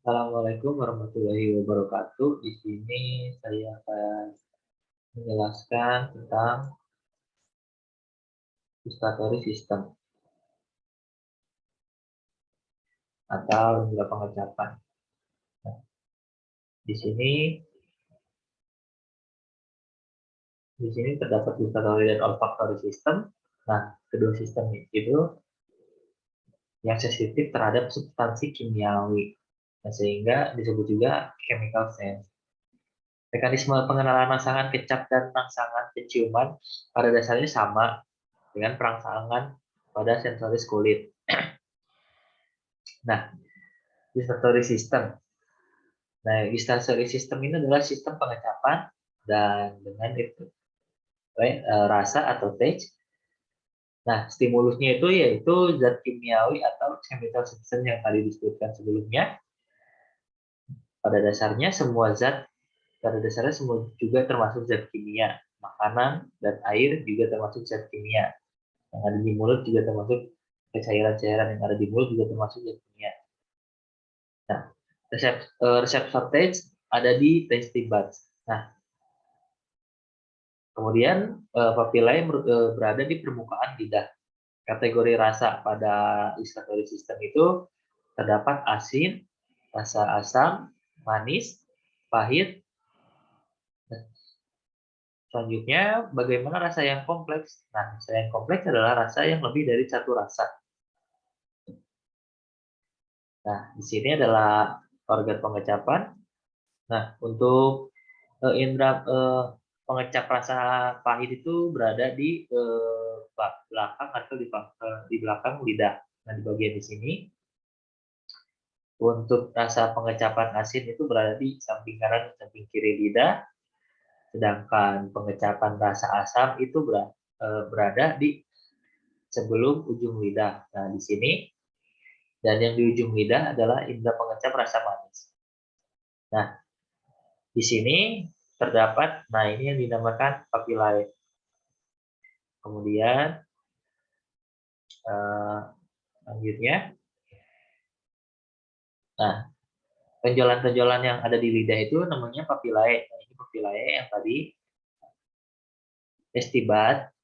Assalamualaikum warahmatullahi wabarakatuh. Di sini saya akan menjelaskan tentang gustatory system atau indera pengecapan. Nah, di sini terdapat gustatory dan olfactory system. Nah, kedua sistem itu yang sensitif terhadap substansi kimiawi, nah, sehingga disebut juga chemical sense. Mekanisme pengenalan rangsangan kecap dan rangsangan penciuman pada dasarnya sama dengan perangsangan pada sensoris kulit. Nah, gustatory system. Nah, gustatory system ini adalah sistem pengecapan dan dengan itu rasa atau taste. Nah, stimulusnya itu yaitu zat kimiawi atau chemical substance yang tadi disebutkan sebelumnya. Pada dasarnya semua juga termasuk zat kimia. Makanan dan air juga termasuk zat kimia. Yang ada di mulut juga termasuk cairan-cairan yang ada di mulut juga termasuk zat kimia. Nah, reseptor taste ada di tasty buds. Nah, kemudian papillae berada di permukaan lidah. Kategori rasa pada gustatory system itu terdapat asin, rasa asam, manis, pahit. Selanjutnya, bagaimana rasa yang kompleks? Nah, rasa yang kompleks adalah rasa yang lebih dari satu rasa. Nah, di sini adalah organ pengecapan. Nah, untuk indera pengecap rasa pahit itu berada di belakang atau di belakang lidah. Nah, di bagian di sini. Untuk rasa pengecapan asin itu berada di samping kanan dan samping kiri lidah, sedangkan pengecapan rasa asam itu berada di sebelum ujung lidah. Nah, di sini dan yang di ujung lidah adalah indera pengecap rasa manis. Nah, di sini terdapat, nah ini yang dinamakan papillae. Kemudian selanjutnya, nah tonjolan-tonjolan yang ada di lidah itu namanya papillae. Nah, ini papillae yang tadi vestibat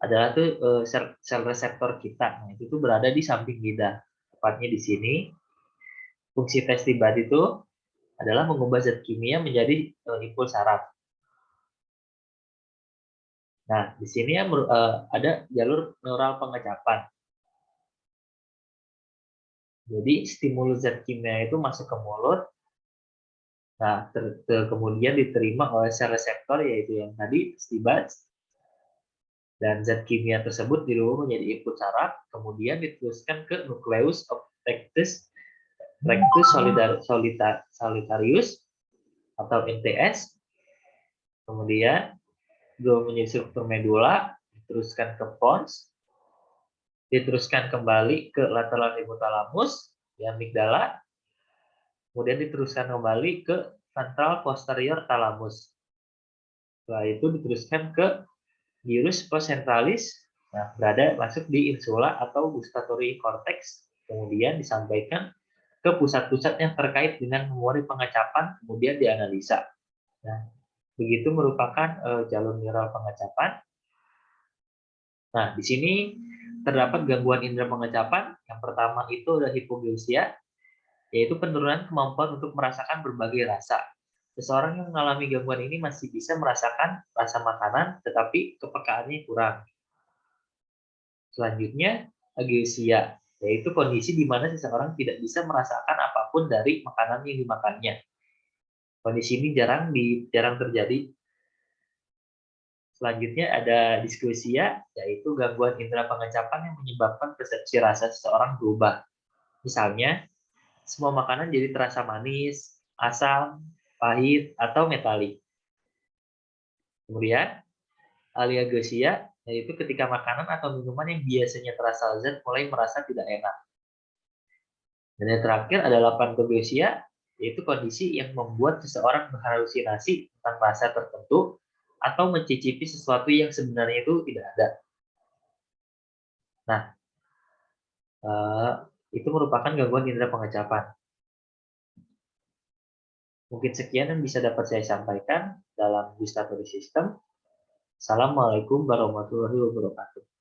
adalah tuh sel reseptor kita. Nah, itu tuh berada di samping lidah. Tepatnya di sini. Fungsi vestibat itu adalah mengubah zat kimia menjadi impuls saraf. Nah, di sini ada jalur neural pengecapan. Jadi stimulus zat kimia itu masuk ke mulut. Nah, kemudian diterima oleh sel reseptor yaitu yang tadi vestibat. Dan zat kimia tersebut dirubah menjadi impuls saraf, kemudian diteruskan ke nukleus of rectus solitarius atau MTS, kemudian menyusul ke medula, diteruskan ke pons, diteruskan kembali ke lateral hypothalamus, di amigdala, kemudian diteruskan kembali ke ventral posterior thalamus. Setelah itu diteruskan ke gyrus postcentralis, nah masuk di insula atau gustatory cortex, kemudian disampaikan ke pusat-pusat yang terkait dengan memori pengecapan, kemudian dianalisa. Nah, begitu merupakan jalur neural pengecapan. Nah, di sini terdapat gangguan indera pengecapan. Yang pertama itu adalah hipogeusia, yaitu penurunan kemampuan untuk merasakan berbagai rasa. Seseorang yang mengalami gangguan ini masih bisa merasakan rasa makanan, tetapi kepekaannya kurang. Selanjutnya, ageusia, yaitu kondisi di mana seseorang tidak bisa merasakan apapun dari makanan yang dimakannya. Kondisi ini jarang terjadi. Selanjutnya ada dysgeusia, yaitu gangguan indera pengecapan yang menyebabkan persepsi rasa seseorang berubah. Misalnya, semua makanan jadi terasa manis, asam, pahit, atau metalik. Kemudian, aliageusia, yaitu ketika makanan atau minuman yang biasanya terasa lezat mulai merasa tidak enak. Dan yang terakhir adalah pantogeusia, yaitu kondisi yang membuat seseorang berhalusinasi tentang rasa tertentu atau mencicipi sesuatu yang sebenarnya itu tidak ada. Nah, itu merupakan gangguan indera pengecapan. Mungkin sekian yang bisa dapat saya sampaikan dalam Discovery System. Assalamualaikum warahmatullahi wabarakatuh.